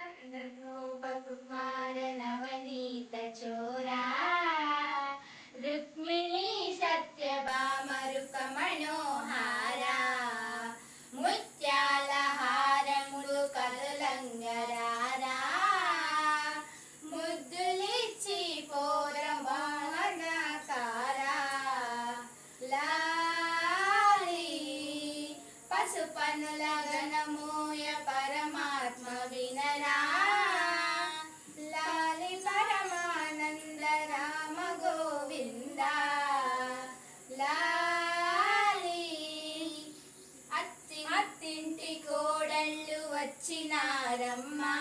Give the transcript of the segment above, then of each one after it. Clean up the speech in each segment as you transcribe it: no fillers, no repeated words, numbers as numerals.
गोपकुमार नवनीत चोरा रुक्मिणी सत्यभामरुक मनोहारा ముత్యాల హారములు కదులంగరారా ముద్దులిచ్చి పోరమానకారా లాలి పసుపనుల గణమూయ పరమాత్మ వినరా లాలి పరమానంద రామ గోవింద అత్తింటి కోడళ్ళు వచ్చినారమ్మా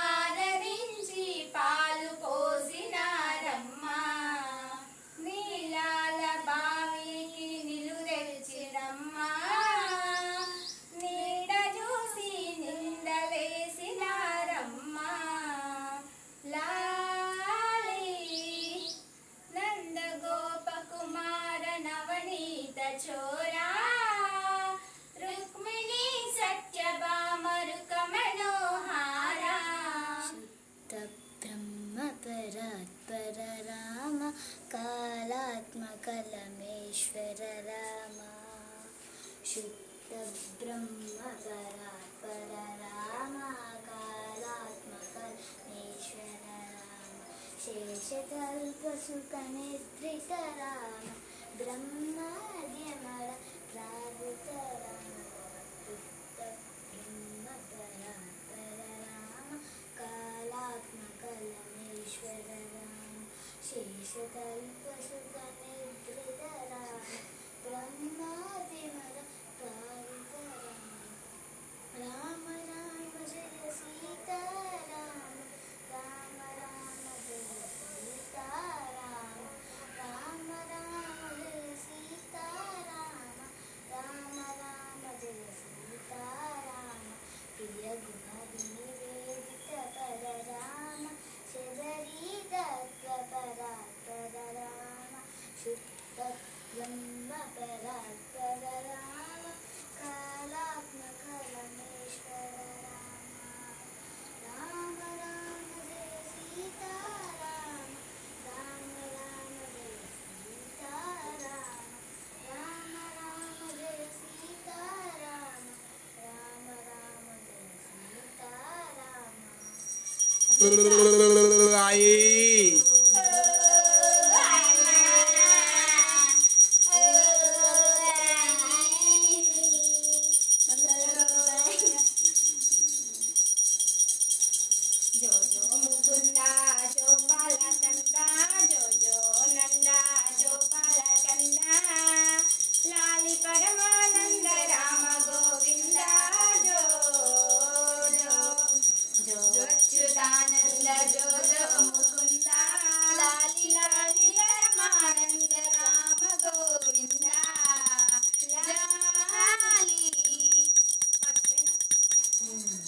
ఆదరించి పాలు పోసినారమ్మా నీలాల బావికి నిలుదెచ్చినమ్మా నీడ చూసి నిందలేసినారమ్మా లాలి నంద గోపకుమార నవనీత చోరా रुक्मिणी सत्यभामरुक मनोहारा शुद्ध ब्रह्म परात्पर राम कालात्मकलमेश्वर राम शुद्ध ब्रह्म परात्पर राम कालात्मकलमेश्वर राम शेषकल्पसुखनिद्रित राम ब्रह्माद्यमर प्रावृत राम शुद्ध ब्रह्म परात्पर राम कालात्मकलमेश्वर राम शेषकल्पसुखनिद्रित राम ब्रह्मादिमर प्रावृत राम राम जय सीताराम राम राम जय सीताराम राम राम जय सीताराम राम राम जय सीताराम प्रिय गुण विनिवेदित पर राम शबरी तत्व परात्पर राम शुद्ध ब्रह्म परात्पर राम कालात्मकलमेश्वर राम राम राम जय सीताराम राम राम जय सीताराम राम राम जय सीताराम राम राम जय सीताराम